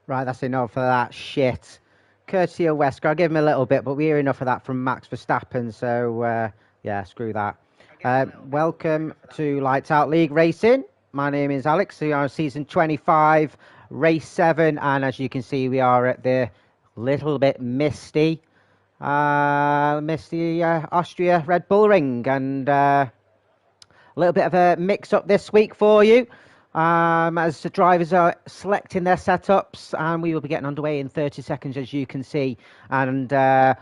Right, that's enough of that shit. Courtesy of Wesker, I'll give him a little bit, but we hear enough of that from Max Verstappen, so yeah, screw that. Welcome to Lights Out League Racing. My name is Alex. We are on season 25, race 7, and as you can see, we are at the little bit misty Austria Red Bull Ring, and a little bit of a mix-up this week for you. As the drivers are selecting their setups, and we will be getting underway in 30 seconds, as you can see. And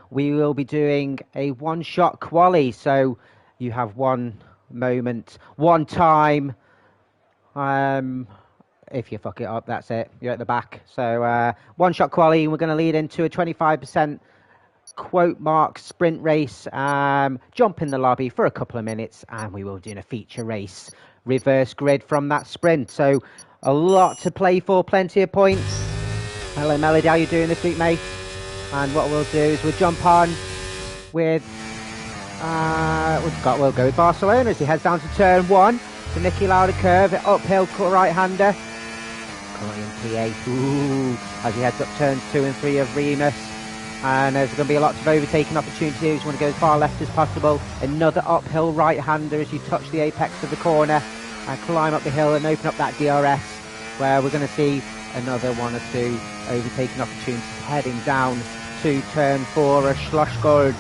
we will be doing a one-shot quali, so you have one moment, one time. If you fuck it up, that's it. You're at the back. So one-shot quali, and we're going to lead into a 25% quote mark sprint race. Jump in the lobby for a couple of minutes, and we will be doing a feature race. Reverse grid from that sprint, so a lot to play for, plenty of points. Hello Melody, how you doing this week, mate? And what we'll do is we'll jump on with we'll go with Barcelona as he heads down to turn 1. The Nicky Lauda curve, uphill right-hander. Currently in P8. Ooh, as he heads up turns 2 and 3 of Remus. And there's going to be lots of overtaking opportunities. You want to go as far left as possible. Another uphill right-hander as you touch the apex of the corner and climb up the hill and open up that DRS, where we're going to see another 1 or 2 overtaking opportunities heading down to turn 4 of Schlossgold.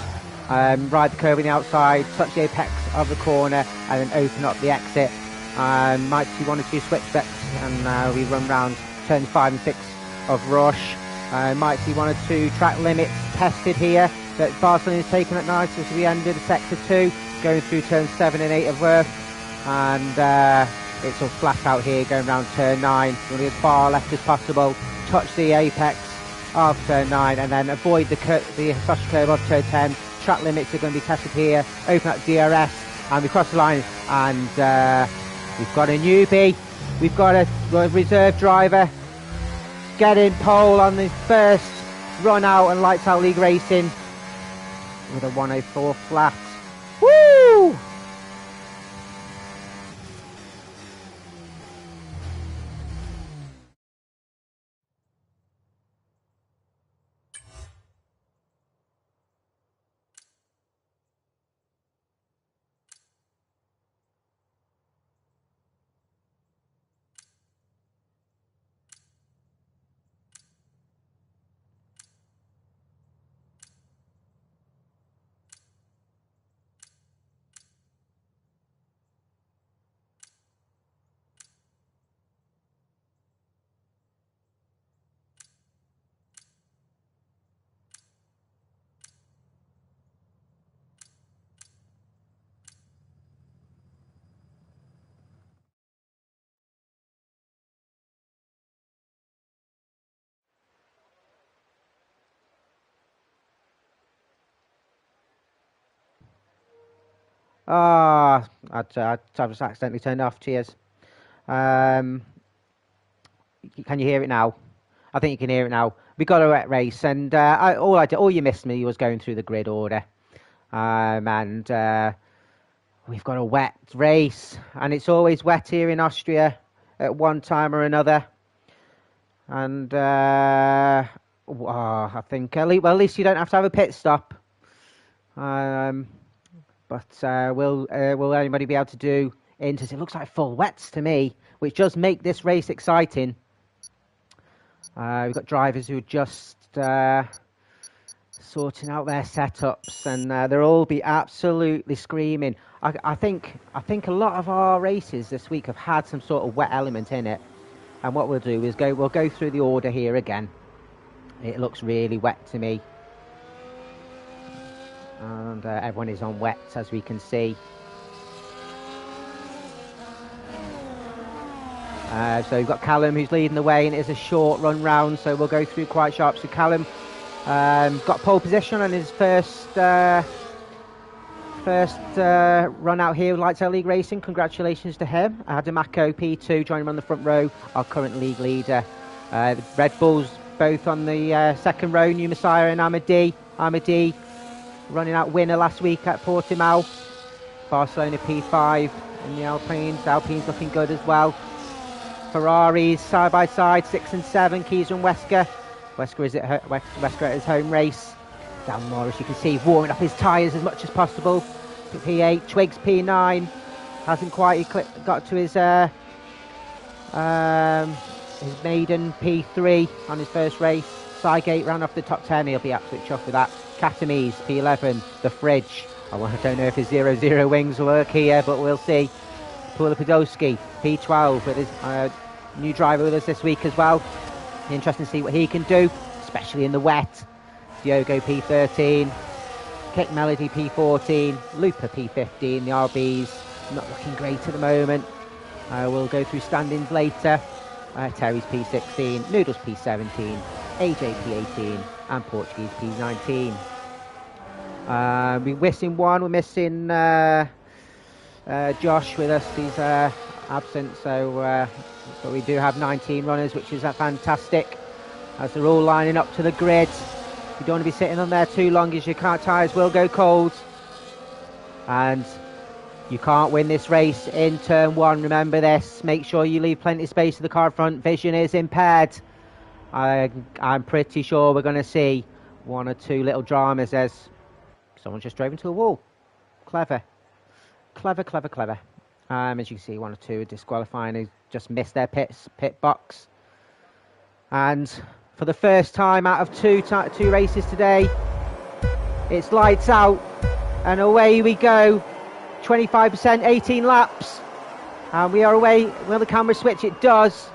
Ride the curve on the outside, touch the apex of the corner, and then open up the exit. Might see 1 or 2 switchbacks, and we run round turns 5 and 6 of Rush. Might see 1 or 2 track limits tested here that Barcelona's taken at night as we ended sector 2, going through turns 7 and 8 of Worth. And it's all flat out here, going around turn 9. You want to be as far left as possible, touch the apex of turn 9, and then avoid the social curve of turn 10. Track limits are going to be tested here. Open up DRS, and we cross the line, and we've got a newbie. We've got a reserve driver getting pole on the first run out and Lights Out League Racing with a 104 flat. Woo! I just accidentally turned off. Cheers. Can you hear it now? I think you can hear it now. We got a wet race, and all you missed me was going through the grid order. And we've got a wet race, and it's always wet here in Austria at one time or another. And I think at least you don't have to have a pit stop. But will anybody be able to do inters? It looks like full wets to me, which does make this race exciting. We've got drivers who are just sorting out their setups, and they'll all be absolutely screaming. I think a lot of our races this week have had some sort of wet element in it. And what we'll do is we'll go through the order here again. It looks really wet to me. And everyone is on wet, as we can see. So we've got Callum who's leading the way, and it is a short run round, so we'll go through quite sharp. So Callum got pole position on his first run out here with Lights Out League Racing. Congratulations to him. Adamako P2 joining him on the front row, our current league leader. The Red Bulls both on the second row, New Messiah and Amadi running out winner last week at Portimao. Barcelona P5 in the Alpines. Alpines looking good as well. Ferraris side by side, 6 and 7, Keys and Wesker. Wesker is at his home race. Dan Morris, you can see, warming up his tyres as much as possible. P8, Twigs P9, hasn't quite got to his maiden P3 on his first race. Sygate ran off the top 10, he'll be absolutely chuffed with that. Catamise, P11, The Fridge. I don't know if his 0-0 wings will work here, but we'll see. Pula Podolski, P12, with his new driver with us this week as well. Interesting to see what he can do, especially in the wet. Diogo P13, Kick Melody P14, Looper P15, the RBs not looking great at the moment. We'll go through standings later. Terry's P16, Noodles P17, AJ P18 and Portuguese P19. We're missing one, we're missing Josh with us, he's absent, so but we do have 19 runners, which is fantastic, as they're all lining up to the grid. You don't want to be sitting on there too long, as your car tyres will go cold, and you can't win this race in turn 1. Remember this, make sure you leave plenty of space to the car front. Vision is impaired. I'm pretty sure we're going to see 1 or 2 little dramas as someone just drove into a wall. Clever. As you can see, 1 or 2 are disqualifying, who just missed their pit box. And for the first time out of two races today, it's lights out and away we go. 25%, 18 laps, and we are away. Will the camera switch? It does.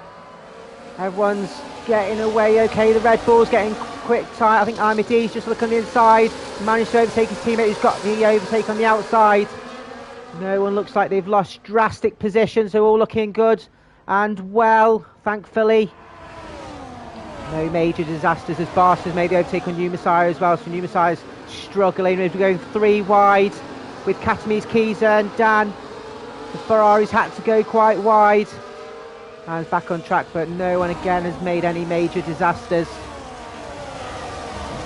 Everyone's getting away okay. The Red Bull's getting quick tight. I think Armide's just looking on the inside, managed to overtake his teammate who's got the overtake on the outside. No one looks like they've lost drastic positions. They're all looking good and well, thankfully. No major disasters, as Bars has made the overtake on New Messiah as well. So New Messiah's struggling. We're going 3 wide with Katamise, Kiza and Dan. The Ferraris had to go quite wide. And it's back on track, but no one again has made any major disasters.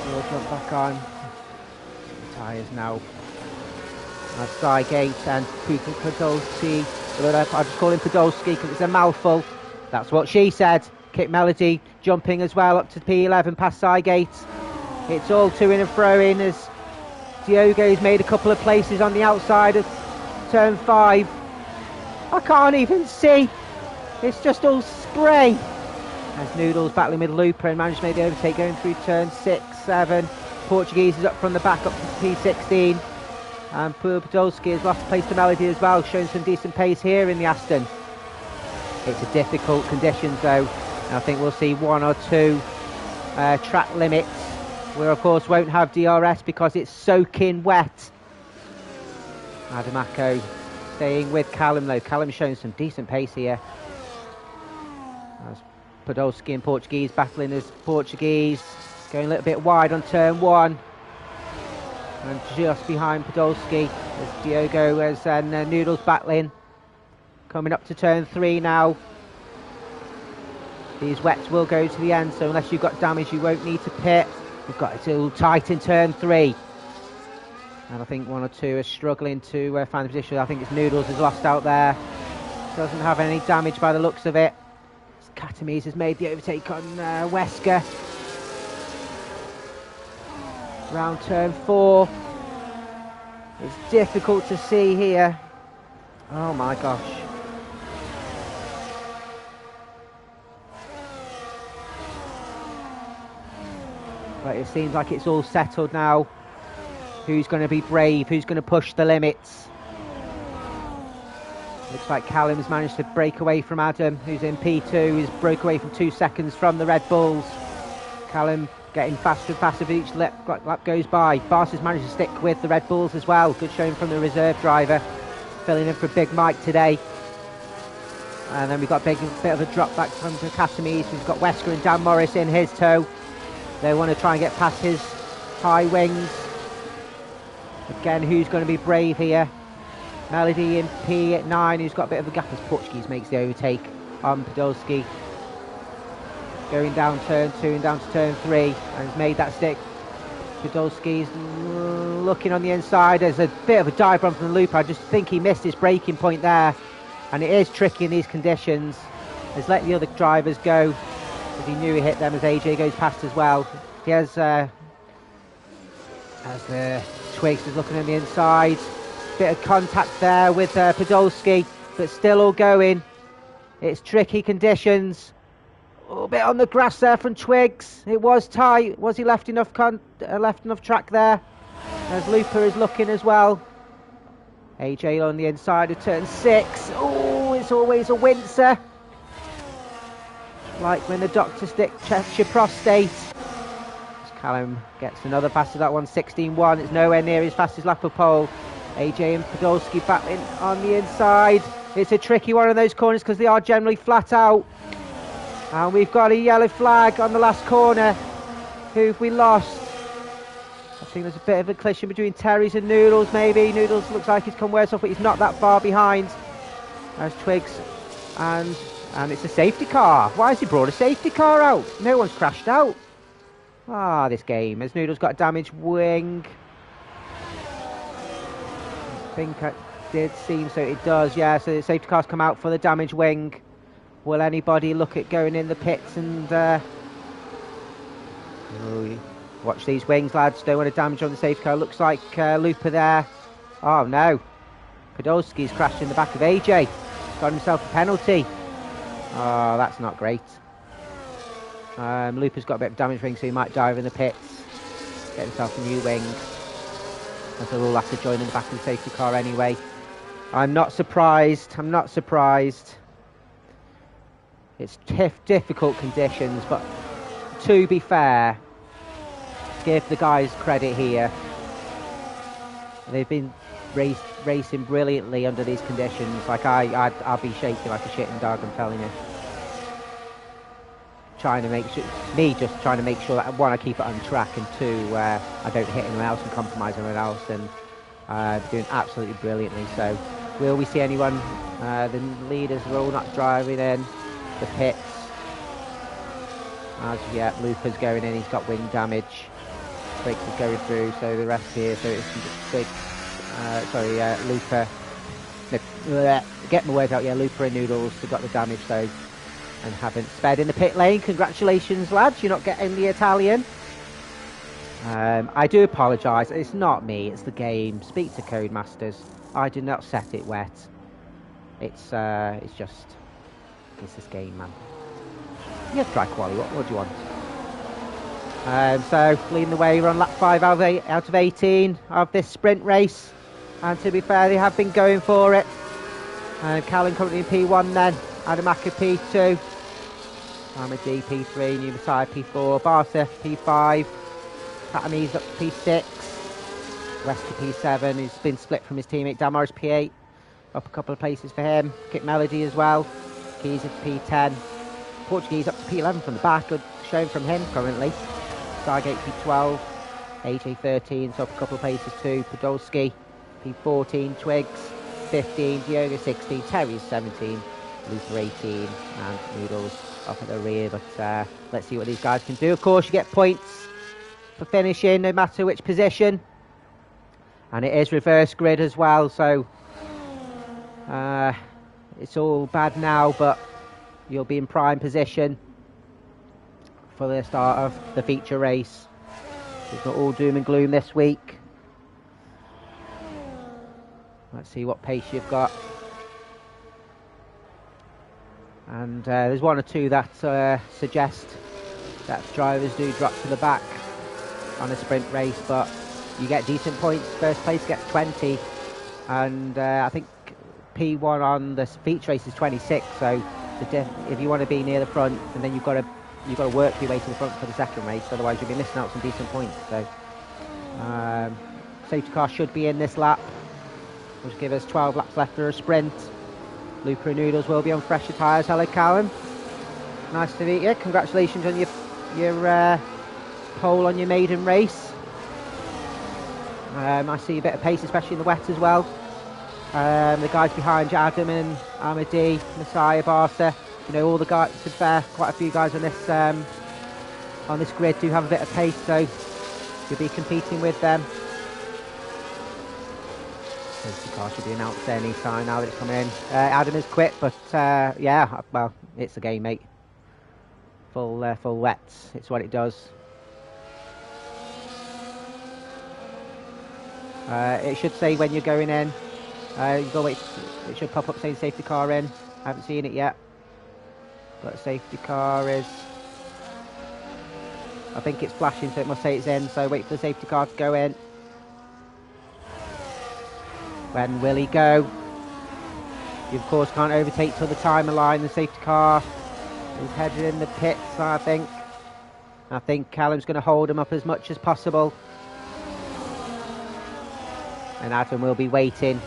We'll jump back on. The tyres now. Sygate and Podolski. I'll just call him Podolski because it's a mouthful. That's what she said. Kit Melody jumping as well up to P11 past Sygate. It's all to and fro in as Diogo's made a couple of places on the outside of turn 5. I can't even see. It's just all spray. As Noodles battling with Looper and managed to make the overtake going through turn 6, 7. Portuguese is up from the back up to P16. And Podolski has lost place to Melody as well, showing some decent pace here in the Aston. It's a difficult conditions though. And I think we'll see 1 or 2 track limits. We of course won't have DRS because it's soaking wet. Adamako staying with Callum though. Callum's showing some decent pace here. As Podolski and Portuguese battling as Portuguese going a little bit wide on turn 1. And just behind Podolski as Diogo as Noodles battling. Coming up to turn 3 now. These wets will go to the end, so unless you've got damage you won't need to pit. We've got it all tight in turn 3. And I think 1 or 2 are struggling to find the position. I think it's Noodles is lost out there. Doesn't have any damage by the looks of it. Katamise has made the overtake on Wesker. Round turn 4. It's difficult to see here. Oh my gosh. But it seems like it's all settled now. Who's going to be brave? Who's going to push the limits? Looks like Callum's managed to break away from Adam, who's in P2. He's broke away from 2 seconds from the Red Bulls. Callum getting faster and faster as each lap goes by. Bars has managed to stick with the Red Bulls as well. Good showing from the reserve driver. Filling in for Big Mike today. And then we've got a bit of a drop back from Katamise. We've got Wesker and Dan Morris in his tow. They want to try and get past his high wings. Again, who's going to be brave here? Melody in P9, who's got a bit of a gap as Portuguese makes the overtake on Podolski. Going down turn 2 and down to turn 3, and has made that stick. Podolski's looking on the inside. There's a bit of a dive run from the Looper. I just think he missed his braking point there. And it is tricky in these conditions. has let the other drivers go, because he knew he hit them as AJ goes past as well. He has, as the Twigs is looking on the inside, bit of contact there with Podolski, but still all going. It's tricky conditions. A little bit on the grass there from Twigs. It was tight. Was he left enough track there? As Looper is looking as well. AJ on the inside of turn 6. Oh, it's always a wincer. Like when the doctor checks your prostate. As Callum gets another pass to that one, 16-1. It's nowhere near his fastest lap of pole. AJ and Podolski battling on the inside. It's a tricky one of those corners because they are generally flat out. And we've got a yellow flag on the last corner. Who have we lost? I think there's a bit of a collision between Terry's and Noodles, maybe. Noodles looks like he's come worse off, but he's not that far behind. There's Twigs. And it's a safety car. Why has he brought a safety car out? No one's crashed out. Ah, this game. Has Noodles got a damaged wing? I think it did seem so. It does, yeah. So the safety car's come out for the damaged wing. Will anybody look at going in the pits and... watch these wings, lads. Don't want to damage on the safety car. Looks like Looper there. Oh, no. Podolski's crashed in the back of AJ. Got himself a penalty. Oh, that's not great. Looper's got a bit of damage ring, so he might dive in the pits. Get himself a new wing. As they'll all have to join in the back of the safety car anyway. I'm not surprised. I'm not surprised. It's difficult conditions, but to be fair, give the guys credit here. They've been racing brilliantly under these conditions. Like I'll be shaking like a shitting dog, I'm telling you. Trying to make sure that one, I keep it on track, and two, I don't hit anyone else and compromise anyone else, and doing absolutely brilliantly. So will we see anyone? The leaders are all not driving in the pits as yet. Looper's going in, he's got wing damage. Briggs is going through, so the rest here, so it's Briggs, Looper, no, get my words out, yeah, Looper and Noodles have got the damage though, and haven't sped in the pit lane. Congratulations, lads, you're not getting the Italian. I do apologise, it's not me, it's the game. Speak to Codemasters. I did not set it wet. It's this game, man. You have to try quali, what do you want? So, leading the way, we're on lap 5 out of 18 of this sprint race. And to be fair, they have been going for it. Callum currently in P1 then. Adamaka P2. Amadi P3, New Messiah P4. Barca P5. Tatami's up to P6. West to P7. He's been split from his teammate. Damar's P8. Up a couple of places for him. Kit Melody as well. Keys at P10. Portuguese up to P11 from the back. Good showing from him currently. Stargate P12. AJ 13. So up a couple of places too. Podolski P14. Twigs 15. Diogo 16. Terry's 17. Luther 18. And Noodles up at the rear. But let's see what these guys can do. Of course, you get points for finishing no matter which position. And it is reverse grid as well. So it's all bad now, but you'll be in prime position for the start of the feature race. It's not all doom and gloom this week. Let's see what pace you've got. And there's one or two that suggest that drivers do drop to the back on a sprint race, but you get decent points. First place gets 20, and I think P1 on the feature race is 26. So if you want to be near the front, and then you've got to work your way to the front for the second race, otherwise you'll be missing out some decent points. So safety car should be in this lap, which give us 12 laps left for a sprint. Luca and Noodles will be on fresher tyres. Hello, Callum. Nice to meet you. Congratulations on your pole on your maiden race. I see a bit of pace, especially in the wet as well. The guys behind you, Adam and Amadi, Messiah, Barca, you know, all the guys, to be fair, quite a few guys on this grid do have a bit of pace, so you'll be competing with them. Safety car should be announced any time now that it's coming in. Adam has quit, but yeah, well, it's the game, mate. Full wets, it's what it does. It should say when you're going in. You go wait. It should pop up saying safety car in. I haven't seen it yet, but safety car is. I think it's flashing, so it must say it's in. So wait for the safety car to go in. When will he go? You of course can't overtake till the timer line. The safety car is headed in the pits. I think Callum's going to hold him up as much as possible. And Adam will be waiting.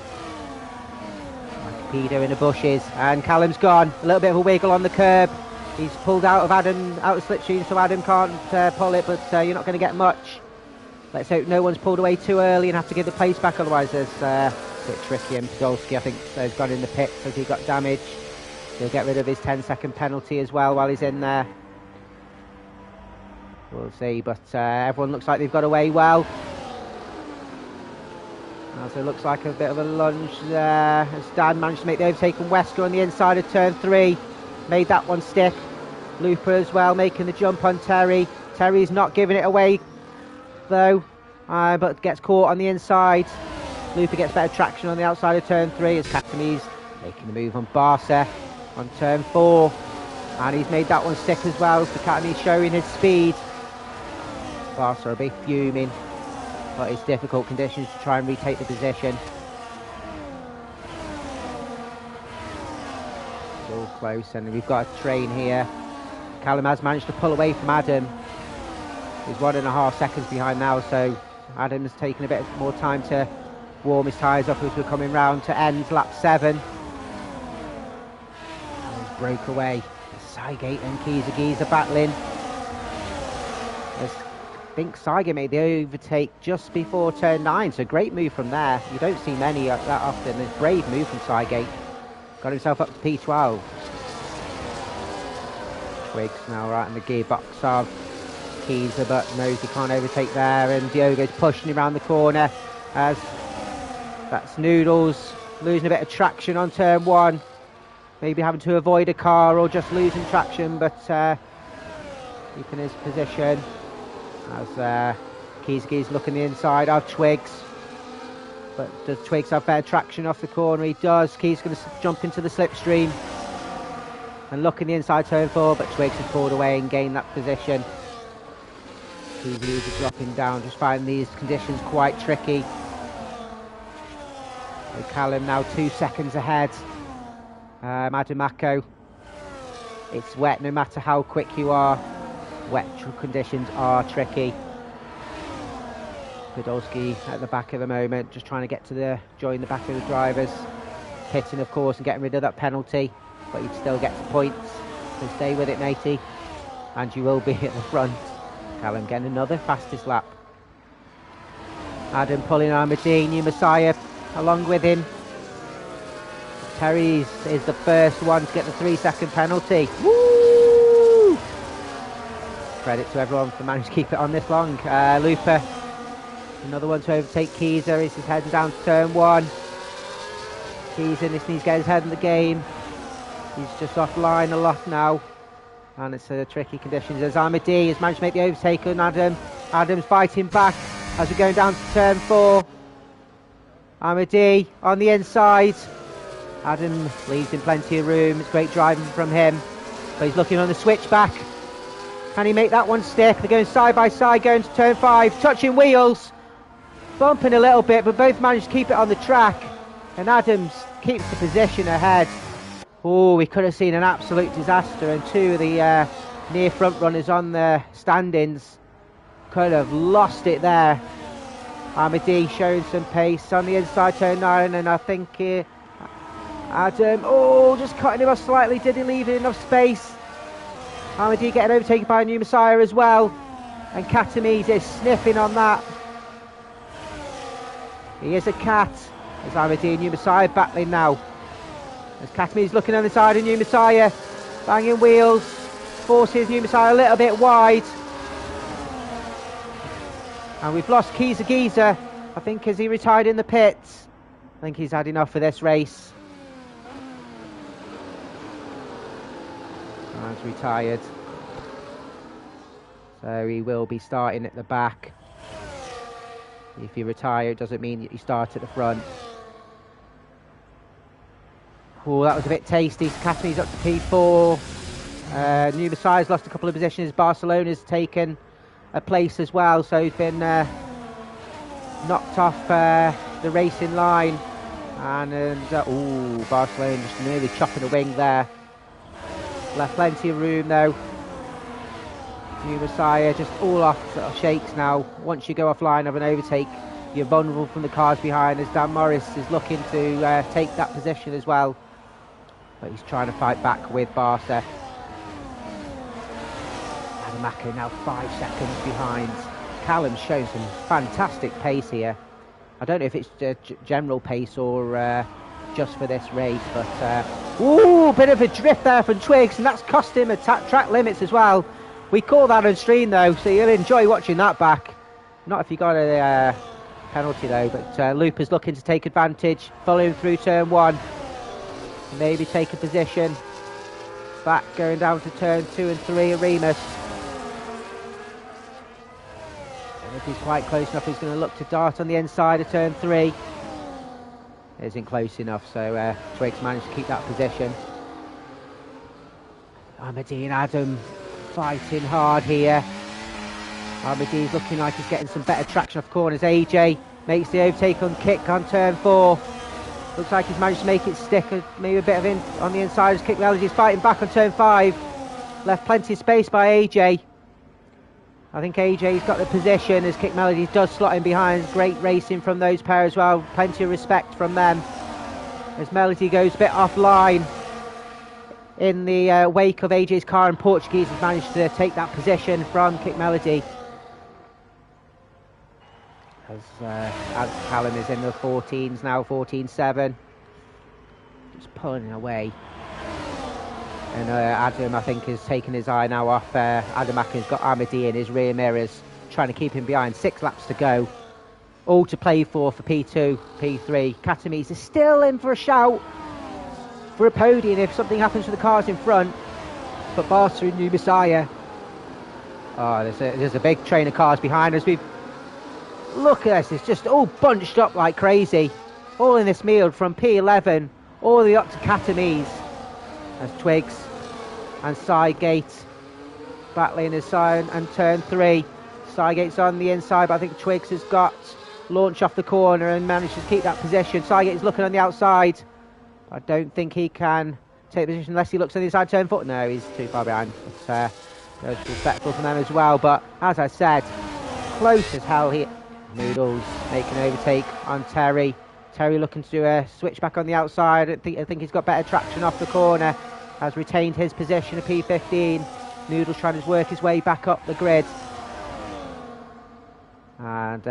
Like a pedo in the bushes. And Callum's gone. A little bit of a wiggle on the curb. He's pulled out of the slipstream, so Adam can't pull it, but you're not going to get much. Let's hope no one's pulled away too early and have to give the place back, otherwise there's a bit tricky. And Podolski, I think, has gone in the pit because he got damaged. He'll get rid of his 10-second penalty as well while he's in there. We'll see, but everyone looks like they've got away well. So it looks like a bit of a lunge there. As Dan managed to make the overtake on Wesker on the inside of turn 3. Made that one stick. Looper as well, making the jump on Terry. Terry's not giving it away, though, but gets caught on the inside. Looper gets better traction on the outside of turn 3 as Katami's making the move on Barca on turn 4. And he's made that one stick as well, so Katami's showing his speed. Barca will be fuming. But it's difficult conditions to try and retake the position. It's all close, and we've got a train here. Callum has managed to pull away from Adam. He's 1.5 seconds behind now, so Adam's taken a bit more time to warm his tyres up as we're coming round to end lap 7. And he's broke away. Sygate and Giza battling. I think Saiga made the overtake just before turn 9, so great move from there. You don't see many that often. A brave move from Sygate. Got himself up to P12. Twiggs now right in the gearbox of Keezer, but knows he can't overtake there, and Diogo's pushing him around the corner as that's Noodles losing a bit of traction on turn 1. Maybe having to avoid a car or just losing traction, but keeping his position. As Keys looking the inside of Twigs. But does Twigs have better traction off the corner? He does. Keys going to jump into the slipstream. And looking the inside turn 4, but Twigs has pulled away and gained that position. Keys is dropping down, just finding these conditions quite tricky. So Callum now 2 seconds ahead. Adamako. It's wet no matter how quick you are. Wet conditions are tricky. Podolski at the back at the moment, just trying to get to join the back of the drivers. Pitting, of course, and getting rid of that penalty, but you'd still get points. So stay with it, matey. And you will be at the front. Callum getting another fastest lap. Adam pulling Armadine, New Messiah along with him. Terry is the first one to get the 3-second penalty. Woo! Credit to everyone for managing to keep it on this long. Looper, another one to overtake Keezer. He's heading down to turn 1. Keezer needs to get his head in the game. He's just offline a lot now, and it's tricky conditions. As Armadi has managed to make the overtake on Adam. Adam's fighting back as we're going down to turn 4. Armadi on the inside. Adam leaves him plenty of room. It's great driving from him, but he's looking on the switchback. Can he make that one stick? They're going side by side, going to turn 5, touching wheels, bumping a little bit, but both managed to keep it on the track. And Adams keeps the position ahead. Oh, we could have seen an absolute disaster, and 2 of the near front runners on the standings could have lost it there. Amadi showing some pace on the inside turn 9, and I think Adam, just cutting him off slightly. Did he leave enough space? Amadi getting overtaken by a New Messiah as well, and Katamiz is sniffing on that. He is a cat. As Amadi and New Messiah battling now. As Katamiz looking on the side of New Messiah, banging wheels, forces New Messiah a little bit wide. And we've lost Giza. I think, as he retired in the pits. I think he's had enough for this race. He's retired. So he will be starting at the back. If you retire, it doesn't mean that you start at the front. Oh, that was a bit tasty. Catherine's up to P4. New Messiah's lost a couple of positions. Barcelona's taken a place as well, so he's been knocked off the racing line. And Barcelona just nearly chopping a wing there. Left plenty of room though. New Messiah just all off sort of shakes now. Once you go offline of an overtake, you're vulnerable from the cars behind, as Dan Morris is looking to take that position as well. But he's trying to fight back with Barca. Adamaka now 5 seconds behind. Callum's shown some fantastic pace here. I don't know if it's general pace or just for this race, but bit of a drift there from Twigs, and that's cost him a track limits as well. We call that on stream though, so you'll enjoy watching that back. Not if you got a penalty though, but Looper's looking to take advantage, following through turn 1. Maybe take a position. Back going down to turn 2 and 3, Remus. And if he's quite close enough, he's going to look to dart on the inside of turn 3. Isn't close enough, so Twigs managed to keep that position. Ahmadi and Adam fighting hard here. Ahmadi's looking like he's getting some better traction off corners. AJ makes the overtake on Kick on turn 4. Looks like he's managed to make it stick, maybe a bit of in on the inside as Kick Melody's fighting back on turn 5. Left plenty of space by AJ. I think AJ's got the position as Kick Melody does slot in behind. Great racing from those pair as well. Plenty of respect from them. As Melody goes a bit offline in the wake of AJ's car, and Portuguese has managed to take that position from Kick Melody. As Callum is in the 14s now, 14-7. Just pulling away. And Adam, I think, has taken his eye now off. Adam Akin's got Ahmadi in his rear mirrors, trying to keep him behind. 6 laps to go. All to play for P2, P3. Katamise is still in for a shout for a podium if something happens to the cars in front. But Barca and New Messiah. Oh, there's a big train of cars behind us. Look at this. It's just all bunched up like crazy. All in this field from P11 all the way up to Katamise. As Twigs and Sidegate battling his side and turn 3. Sidegate's on the inside, but I think Twigs has got launch off the corner and managed to keep that position. Sidegate is looking on the outside. I don't think he can take the position unless he looks on the inside turn 4. No, he's too far behind. It's respectful from them as well, but as I said, close as hell here. Noodles making an overtake on Terry. Terry looking to do a switch back on the outside. I think he's got better traction off the corner. Has retained his position of P15. Noodles trying to work his way back up the grid. And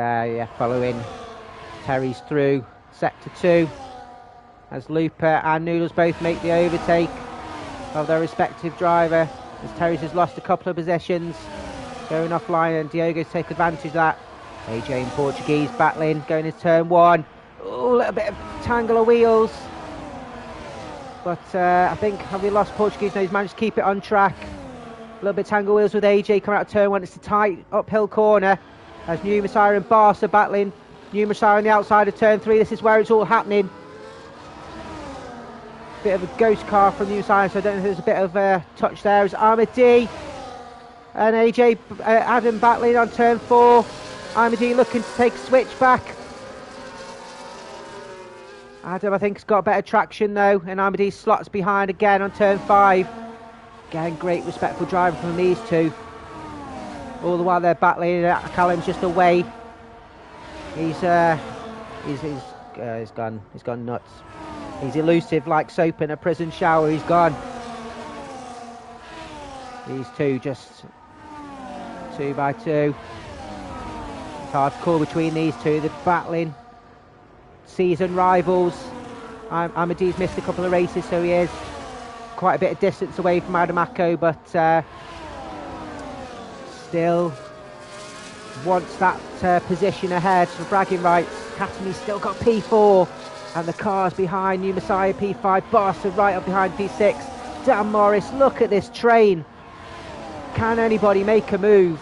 following Terry's through sector 2. As Looper and Noodles both make the overtake of their respective driver. As Terry's has lost a couple of positions. Going offline, and Diogo's take advantage of that. AJ and Portuguese battling, going into turn 1. Oh, a little bit of tangle of wheels. But I think, have we lost Portuguese? No, he's managed to keep it on track. A little bit of tangle wheels with AJ coming out of turn 1. It's a tight uphill corner. As New Messiah and Barca battling. New Messiah on the outside of turn 3. This is where it's all happening. Bit of a ghost car from New Messiah, so I don't know if there's a bit of a touch there. As Ahmadi and AJ Adam battling on turn 4. Ahmadi looking to take a switch back. Adam, I think, has got better traction though, and Ahmadi slots behind again on turn 5. Again, great respectful driving from these two. All the while they're battling, Callum's just away. He's gone nuts. He's elusive like soap in a prison shower. He's gone. These two just 2 by 2. It's hard to call between these two. They're battling. Season rivals. Ahmadi's missed a couple of races, so he is quite a bit of distance away from Adamako, but still wants that position ahead for bragging rights. Katami's still got P4 And the cars behind, New Messiah P5, Barca right up behind P6. Dan Morris, look at this train. Can anybody make a move?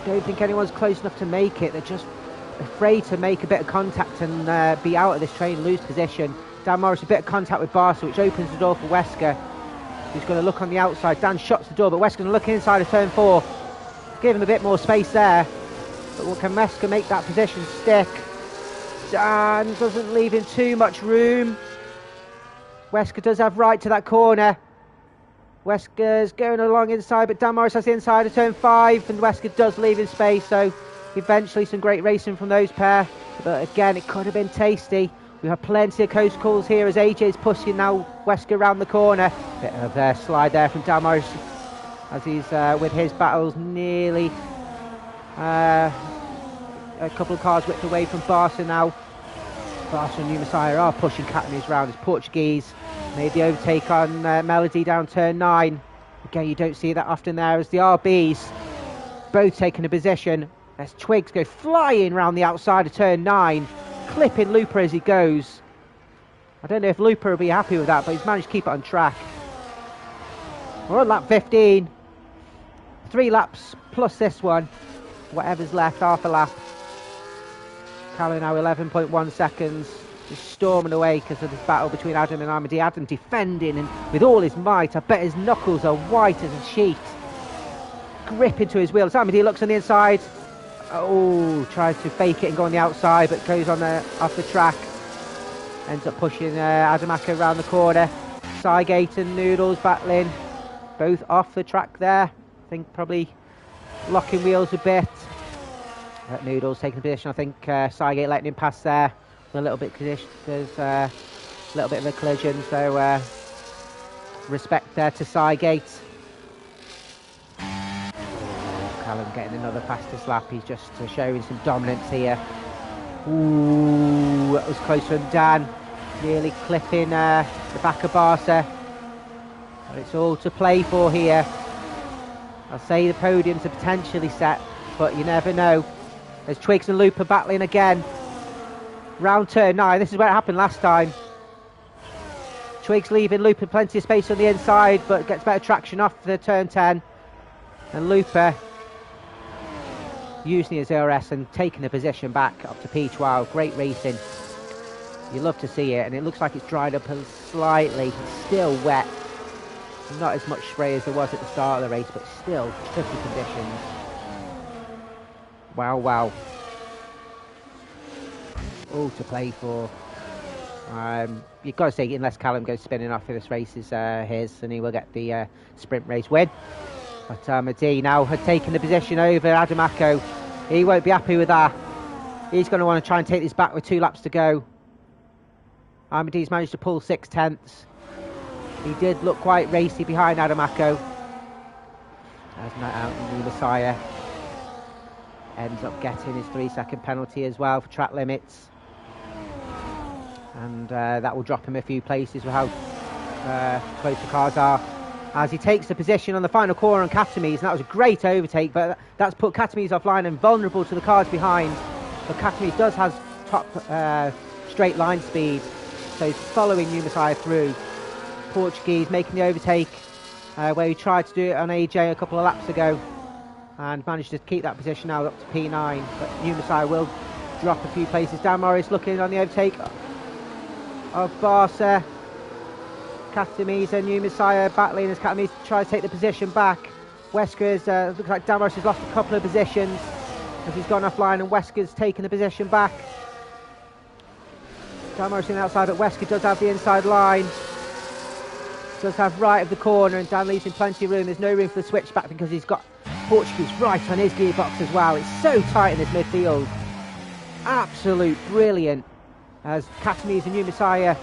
Don't think anyone's close enough to make it. They're just afraid to make a bit of contact and be out of this train, lose position. Dan Morris a bit of contact with Barca, which opens the door for Wesker, who's going to look on the outside. Dan shuts the door, but Wesker's going to look inside of turn 4. Give him a bit more space there. But can Wesker make that position stick? Dan doesn't leave him too much room. Wesker does have right to that corner. Wesker's going along inside, but Dan Morris has the inside of turn 5, and Wesker does leave in space, so eventually some great racing from those pair. But again, it could have been tasty. We have plenty of close calls here as AJ's pushing now Wesker around the corner. Bit of a slide there from Dan Morris as he's with his battles nearly a couple of cars width away from Barca now. Barca and New Messiah are pushing Catamies around as Portuguese made the overtake on Melody down turn 9. Again, you don't see that often there as the RBs both taking a position as Twigs go flying around the outside of turn 9, clipping Looper as he goes. I don't know if Looper will be happy with that, but he's managed to keep it on track. We're on lap 15. 3 laps plus this one. Whatever's left, half a lap. Callum now 11.1 seconds. Just storming away because of this battle between Adam and Amity. Adam defending and with all his might. I bet his knuckles are white as a sheet. Grip into his wheels. Amity looks on the inside. Oh, tries to fake it and go on the outside, but goes on off the track. Ends up pushing Adamaka around the corner. Cygate and Noodles battling. Both off the track there. I think probably locking wheels a bit. Noodles taking the position. I think Cygate letting him pass there. A little bit there's a little bit of a collision, so respect there to Cygate. Callum getting another fastest lap. He's just showing some dominance here. Ooh, that was close from Dan. Nearly clipping the back of Barca. But it's all to play for here. I'll say the podiums are potentially set, but you never know. There's Twigs and Looper battling again. Round turn 9, this is where it happened last time. Twigs leaving Looper plenty of space on the inside, but gets better traction off the turn 10. And Looper using his LRS and taking the position back up to P12. Great racing. You love to see it, and it looks like it's dried up slightly. It's still wet. Not as much spray as there was at the start of the race, but still tricky conditions. Wow, wow. All to play for. You've got to say, unless Callum goes spinning off, if this race is his, and he will get the sprint race win. But Madi now had taken the position over Adamako. He won't be happy with that. He's going to want to try and take this back with 2 laps to go. Ahmadi's managed to pull 6/10. He did look quite racy behind Adamako. As Night Out and New Messiah ends up getting his 3-second penalty as well for track limits. And that will drop him a few places with how close the cars are. As he takes the position on the final corner on Catamies, and that was a great overtake, but that's put Catamies offline and vulnerable to the cars behind. But Catamies does have top straight line speed, so he's following New Messiah through. Portuguese making the overtake where he tried to do it on AJ a couple of laps ago and managed to keep that position now up to P9, but New Messiah will drop a few places. Dan Morris looking on the overtake of Barca. Catamies and New Messiah battling as Catamies tries to take the position back. Wesker's looks like Dan Morris has lost a couple of positions as he's gone offline, and Wesker's taken the position back. Dan Morris on the outside, but Wesker does have the inside line. Does have right of the corner, and Dan leaves him plenty of room. There's no room for the switchback because he's got Portuguese right on his gearbox as well. It's so tight in this midfield. Absolute brilliant. As Catamies and New Messiah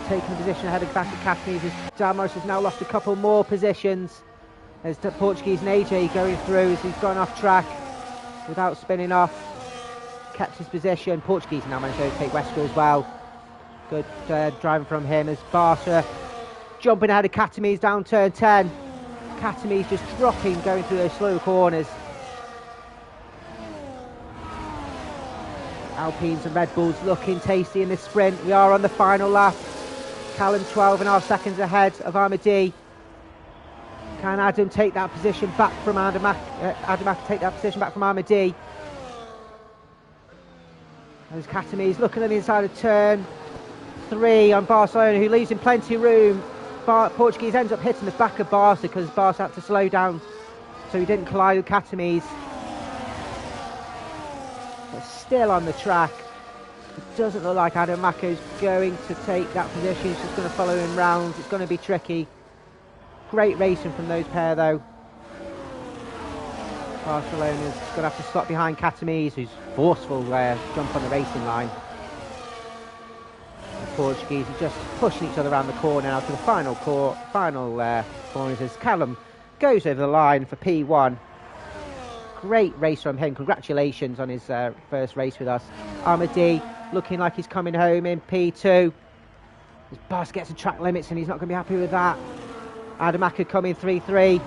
taking the position ahead of back at Catamies, as Dan Morris has now lost a couple more positions. As the Portuguese and AJ going through as he's gone off track without spinning off. Kept his position. Portuguese now managed to overtake Wesker as well. Good driving from him as Barca jumping ahead of Catamies down turn 10. Catamies just dropping, going through those slow corners. Alpines and Red Bulls looking tasty in this sprint. We are on the final lap. Callum 12.5 seconds ahead of Armady. Can Adam take that position back from Adamak take that position back from Armady? There's Katamis looking at the inside of turn 3 on Barcelona, who leaves him plenty of room. Portuguese ends up hitting the back of Barca because Barca had to slow down so he didn't collide with Katamis. But still on the track. It doesn't look like Adam Mako's going to take that position. He's just going to follow him round. It's going to be tricky. Great racing from those pair though. Barcelona's going to have to stop behind Katamis, who's forceful jump on the racing line. The Portuguese are just pushing each other around the corner now to the final corners as Callum goes over the line for P1. Great race from him. Congratulations on his first race with us. Armady looking like he's coming home in P2. His boss gets the track limits and he's not going to be happy with that. Adamaka coming 3-3.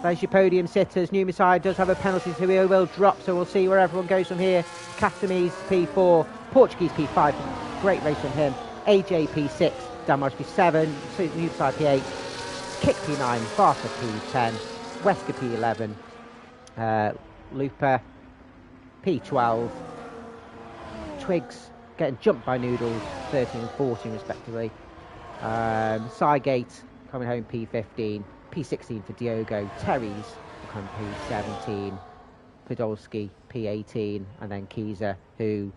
There's your podium sitters. Numisai does have a penalty, so he will drop, so we'll see where everyone goes from here. Katamis P4, Portuguese P5. Great race from him. AJ P6, Danmarks P7, Numisai P8, Kick P9, Barca P10, Wesker P11, Lupa P12, Twigs getting jumped by Noodles 13 and 14 respectively. Cygate coming home P15, P16 for Diogo, Terry's become P17, Podolski P18, and then Kiza, who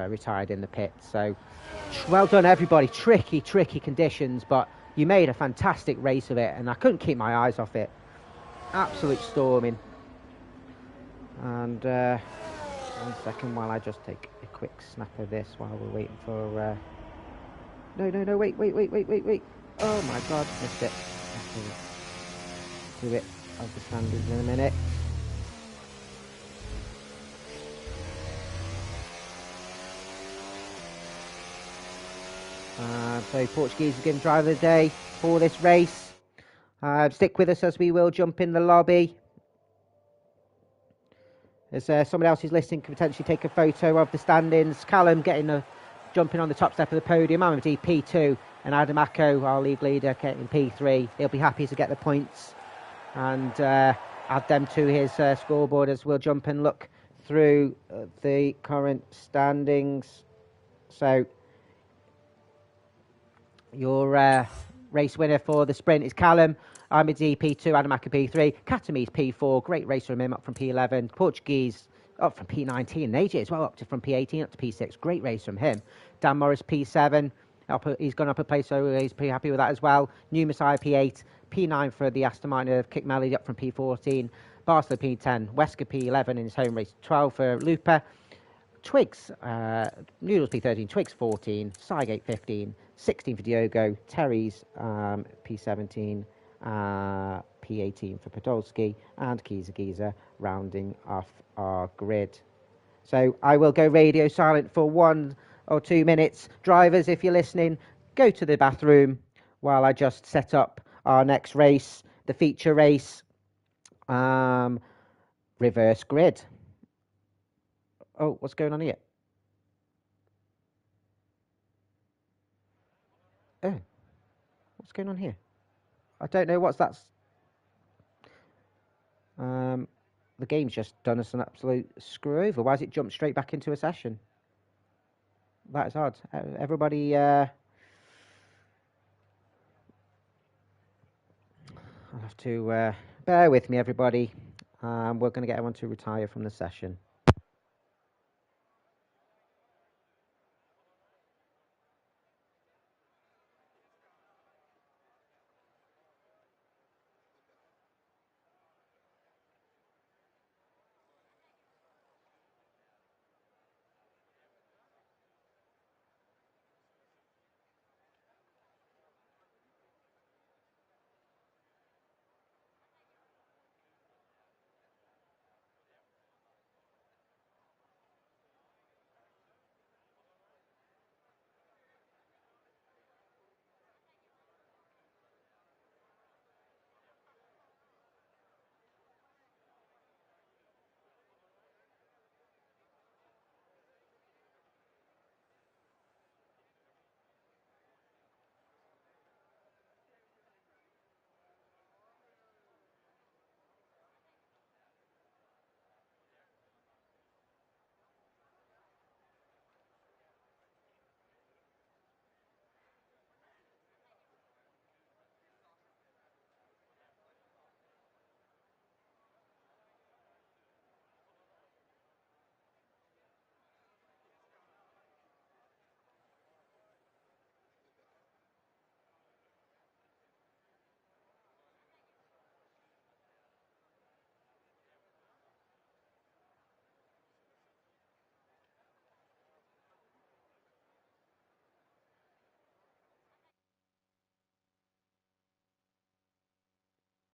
retired in the pit. So well done everybody. Tricky conditions, but you made a fantastic race of it and I couldn't keep my eyes off it. Absolute storming. And 1 second while I just take a quick snap of this while we're waiting for no, wait. Oh my god, missed it. Do it of the standards in a minute. So Portuguese are given driver of the day for this race. Stick with us as we will jump in the lobby. As somebody else who's listening can potentially take a photo of the standings. Callum jumping on the top step of the podium. Amity P2 and Adamako, our league leader, getting P3. He'll be happy to get the points and add them to his scoreboard as we'll jump and look through the current standings. So your race winner for the sprint is Callum. Amity P2, Adamaka P3, Katamis P4, great race from him up from P11, Portuguese up from P19, and AJ as well up from P18 up to P6, great race from him. Dan Morris P7, he's gone up a place, so he's pretty happy with that as well. Numisai P8, P9 for the Aston Martin of Kick Melody up from P14, Barcelona P10, Wesker P11 in his home race, 12 for Lupa, Twigs, Noodles P13, Twigs 14, Cygate 15, 16 for Diogo, Terry's P17, P18 for Podolski, and Giza rounding off our grid. So I will go radio silent for 1 or 2 minutes. Drivers, if you're listening, go to the bathroom while I just set up our next race, the feature race, reverse grid. Oh, what's going on here? Oh, what's going on here? I don't know what's that's. The game's just done us an absolute screw over. Why has it jumped straight back into a session? That is odd. Everybody, I'll have to bear with me, everybody. We're going to get everyone to retire from the session.